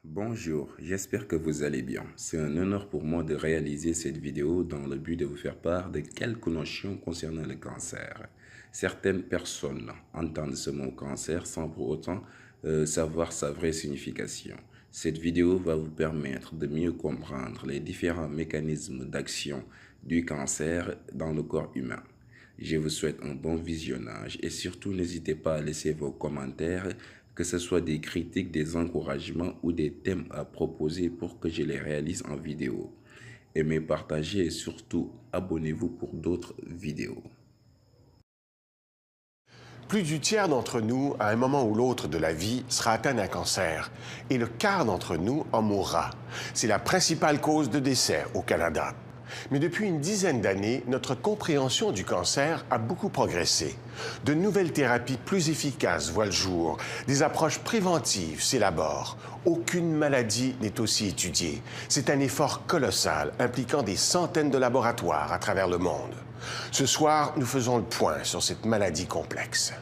Bonjour, j'espère que vous allez bien. C'est un honneur pour moi de réaliser cette vidéo dans le but de vous faire part de quelques notions concernant le cancer. Certaines personnes entendent ce mot cancer sans pour autant savoir sa vraie signification. Cette vidéo va vous permettre de mieux comprendre les différents mécanismes d'action du cancer dans le corps humain. Je vous souhaite un bon visionnage et surtout n'hésitez pas à laisser vos commentaires, que ce soit des critiques, des encouragements ou des thèmes à proposer pour que je les réalise en vidéo. Aimez, partagez et surtout abonnez-vous pour d'autres vidéos. Plus du tiers d'entre nous, à un moment ou l'autre de la vie, sera atteint d'un cancer et le quart d'entre nous en mourra. C'est la principale cause de décès au Canada. Mais depuis une dizaine d'années, notre compréhension du cancer a beaucoup progressé. De nouvelles thérapies plus efficaces voient le jour. Des approches préventives s'élaborent. Aucune maladie n'est aussi étudiée. C'est un effort colossal impliquant des centaines de laboratoires à travers le monde. Ce soir, nous faisons le point sur cette maladie complexe.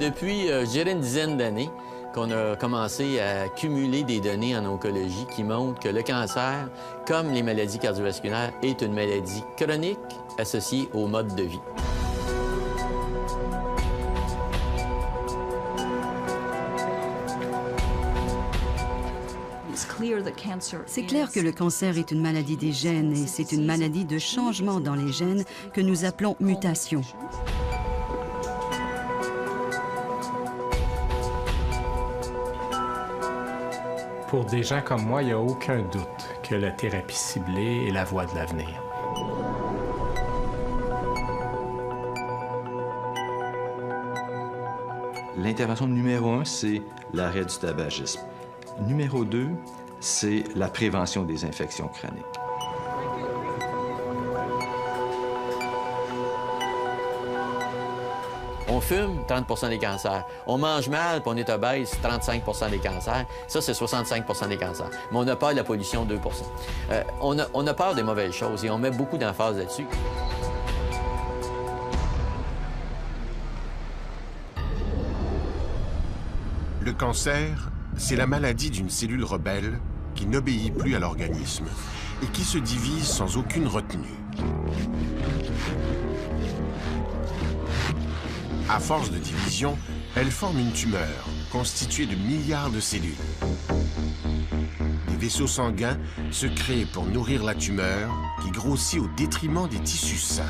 Depuis, je dirais, une dizaine d'années qu'on a commencé à cumuler des données en oncologie qui montrent que le cancer, comme les maladies cardiovasculaires, est une maladie chronique associée au mode de vie. C'est clair que le cancer est une maladie des gènes et c'est une maladie de changement dans les gènes que nous appelons mutation. Pour des gens comme moi, il n'y a aucun doute que la thérapie ciblée est la voie de l'avenir. L'intervention numéro 1, c'est l'arrêt du tabagisme. Numéro 2, c'est la prévention des infections chroniques. On fume, 30 des cancers. On mange mal, puis on est obèse, 35 des cancers. Ça, c'est 65 des cancers. Mais on a peur de la pollution, 2 on a peur des mauvaises choses et on met beaucoup d'emphase là-dessus. Le cancer, c'est la maladie d'une cellule rebelle qui n'obéit plus à l'organisme et qui se divise sans aucune retenue. À force de division, elle forme une tumeur constituée de milliards de cellules. Des vaisseaux sanguins se créent pour nourrir la tumeur qui grossit au détriment des tissus sains.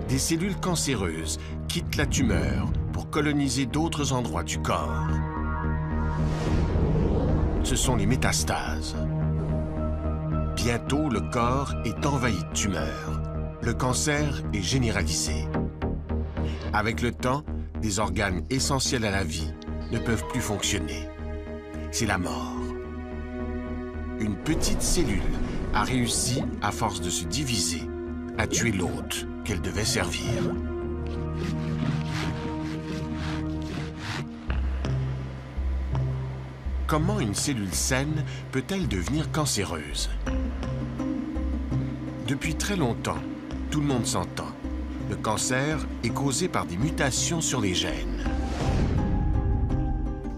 Des cellules cancéreuses quittent la tumeur pour coloniser d'autres endroits du corps. Ce sont les métastases. Bientôt, le corps est envahi de tumeurs. Le cancer est généralisé. Avec le temps, des organes essentiels à la vie ne peuvent plus fonctionner. C'est la mort. Une petite cellule a réussi, à force de se diviser, à tuer l'hôte qu'elle devait servir. Comment une cellule saine peut-elle devenir cancéreuse? Depuis très longtemps, tout le monde s'entend. Le cancer est causé par des mutations sur les gènes.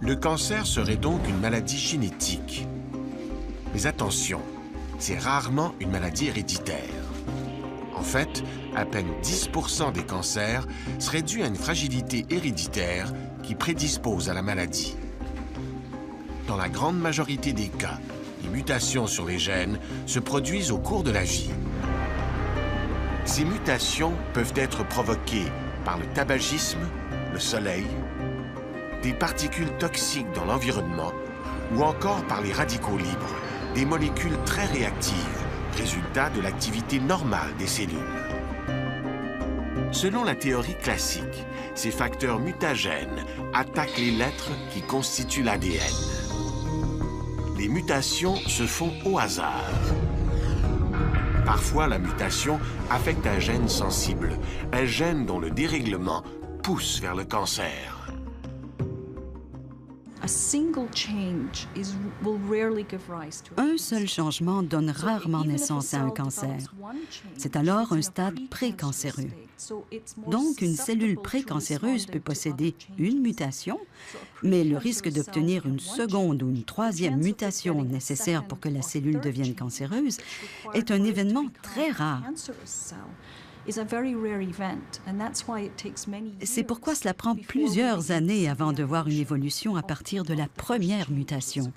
Le cancer serait donc une maladie génétique. Mais attention, c'est rarement une maladie héréditaire. En fait, à peine 10% des cancers seraient dus à une fragilité héréditaire qui prédispose à la maladie. Dans la grande majorité des cas, les mutations sur les gènes se produisent au cours de la vie. Ces mutations peuvent être provoquées par le tabagisme, le soleil, des particules toxiques dans l'environnement ou encore par les radicaux libres, des molécules très réactives, résultat de l'activité normale des cellules. Selon la théorie classique, ces facteurs mutagènes attaquent les lettres qui constituent l'ADN. Les mutations se font au hasard. Parfois, la mutation affecte un gène sensible, un gène dont le dérèglement pousse vers le cancer. Un seul changement donne rarement naissance à un cancer. C'est alors un stade précancéreux. Donc, une cellule précancéreuse peut posséder une mutation, mais le risque d'obtenir une seconde ou une troisième mutation nécessaire pour que la cellule devienne cancéreuse est un événement très rare. C'est pourquoi cela prend plusieurs années avant de voir une évolution à partir de la première mutation.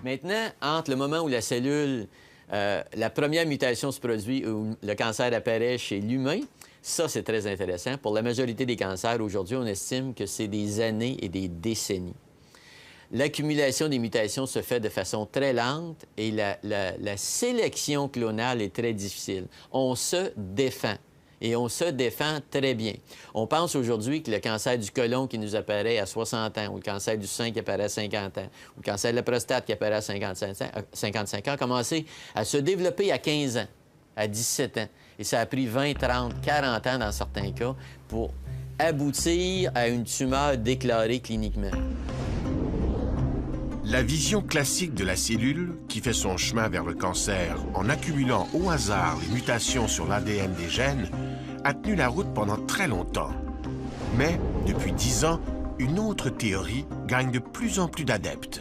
Maintenant, entre le moment où la cellule, la première mutation se produit, où le cancer apparaît chez l'humain, ça, c'est très intéressant. Pour la majorité des cancers, aujourd'hui, on estime que c'est des années et des décennies. L'accumulation des mutations se fait de façon très lente et la sélection clonale est très difficile. On se défend. Et on se défend très bien. On pense aujourd'hui que le cancer du côlon qui nous apparaît à 60 ans, ou le cancer du sein qui apparaît à 50 ans, ou le cancer de la prostate qui apparaît à 55 ans, a commencé à se développer à 15 ans, à 17 ans. Et ça a pris 20, 30, 40 ans dans certains cas pour aboutir à une tumeur déclarée cliniquement. La vision classique de la cellule, qui fait son chemin vers le cancer en accumulant au hasard les mutations sur l'ADN des gènes, a tenu la route pendant très longtemps. Mais, depuis 10 ans, une autre théorie gagne de plus en plus d'adeptes.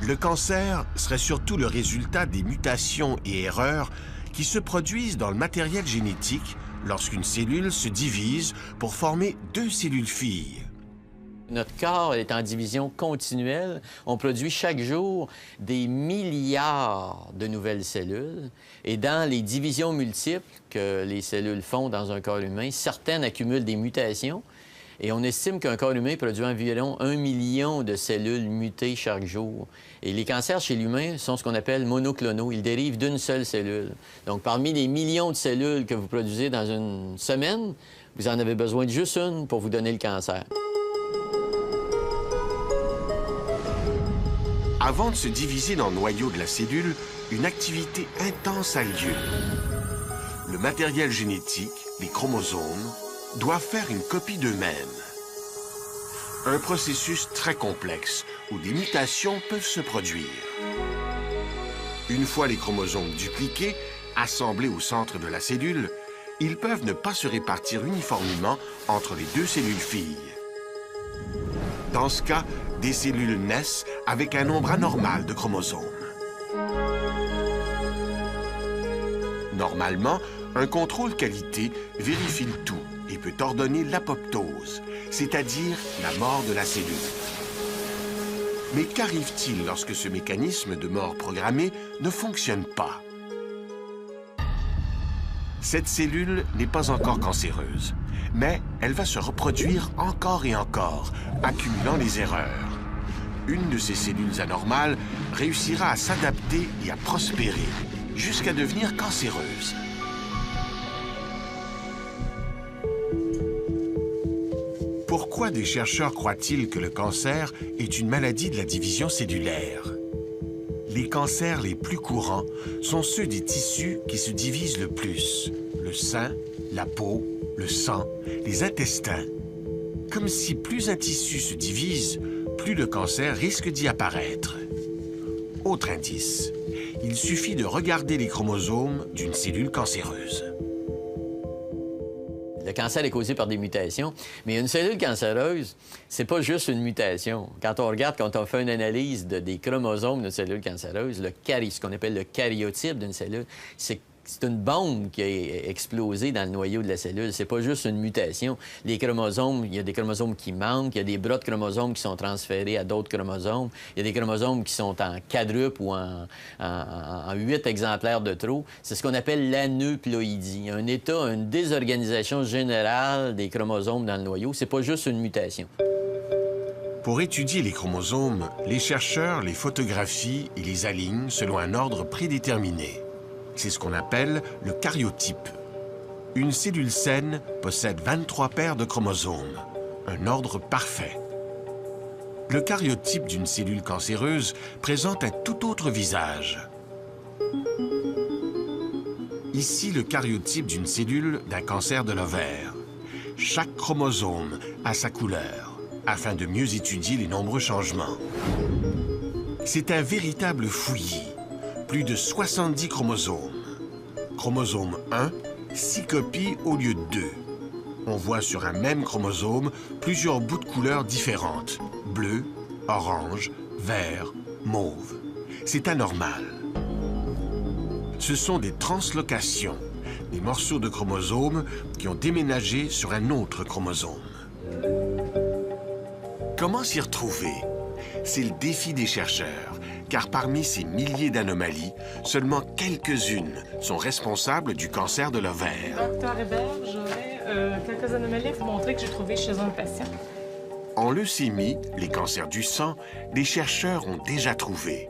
Le cancer serait surtout le résultat des mutations et erreurs qui se produisent dans le matériel génétique lorsqu'une cellule se divise pour former 2 cellules filles. Notre corps est en division continuelle. On produit chaque jour des milliards de nouvelles cellules. Et dans les divisions multiples que les cellules font dans un corps humain, certaines accumulent des mutations. Et on estime qu'un corps humain produit environ 1 million de cellules mutées chaque jour. Et les cancers chez l'humain sont ce qu'on appelle monoclonaux. Ils dérivent d'une seule cellule. Donc, parmi les millions de cellules que vous produisez dans une semaine, vous en avez besoin de juste une pour vous donner le cancer. Avant de se diviser dans le noyau de la cellule, une activité intense a lieu. Le matériel génétique, les chromosomes, doivent faire une copie d'eux-mêmes. Un processus très complexe où des mutations peuvent se produire. Une fois les chromosomes dupliqués, assemblés au centre de la cellule, ils peuvent ne pas se répartir uniformément entre les 2 cellules filles. Dans ce cas, des cellules naissent avec un nombre anormal de chromosomes. Normalement, un contrôle qualité vérifie le tout et peut ordonner l'apoptose, c'est-à-dire la mort de la cellule. Mais qu'arrive-t-il lorsque ce mécanisme de mort programmée ne fonctionne pas? Cette cellule n'est pas encore cancéreuse, mais elle va se reproduire encore et encore, accumulant les erreurs. Une de ces cellules anormales réussira à s'adapter et à prospérer, jusqu'à devenir cancéreuse. Pourquoi des chercheurs croient-ils que le cancer est une maladie de la division cellulaire? Les cancers les plus courants sont ceux des tissus qui se divisent le plus. Le sein, la peau, le sang, les intestins. Comme si plus un tissu se divise, plus le cancer risque d'y apparaître. Autre indice, il suffit de regarder les chromosomes d'une cellule cancéreuse. Le cancer est causé par des mutations, mais une cellule cancéreuse, c'est pas juste une mutation. Quand on regarde, quand on fait une analyse des chromosomes d'une cellule cancéreuse, ce qu'on appelle le karyotype d'une cellule, c'est une bombe qui a explosé dans le noyau de la cellule. C'est pas juste une mutation. Les chromosomes, il y a des chromosomes qui manquent, il y a des bras de chromosomes qui sont transférés à d'autres chromosomes, il y a des chromosomes qui sont en quadruple ou en 8 exemplaires de trop. C'est ce qu'on appelle l'aneuploïdie, un état, une désorganisation générale des chromosomes dans le noyau. C'est pas juste une mutation. Pour étudier les chromosomes, les chercheurs les photographient et les alignent selon un ordre prédéterminé. C'est ce qu'on appelle le karyotype. Une cellule saine possède 23 paires de chromosomes, un ordre parfait. Le karyotype d'une cellule cancéreuse présente un tout autre visage. Ici, le karyotype d'une cellule d'un cancer de l'ovaire. Chaque chromosome a sa couleur, afin de mieux étudier les nombreux changements. C'est un véritable fouillis. Plus de 70 chromosomes. Chromosome 1, 6 copies au lieu de 2. On voit sur un même chromosome plusieurs bouts de couleurs différentes. Bleu, orange, vert, mauve. C'est anormal. Ce sont des translocations, des morceaux de chromosomes qui ont déménagé sur un autre chromosome. Comment s'y retrouver? C'est le défi des chercheurs, car parmi ces milliers d'anomalies, seulement quelques-unes sont responsables du cancer de l'ovaire. Docteur Hébert, j'aurais quelques anomalies à vous montrer que j'ai trouvées chez un patient. En leucémie, les cancers du sang, les chercheurs ont déjà trouvé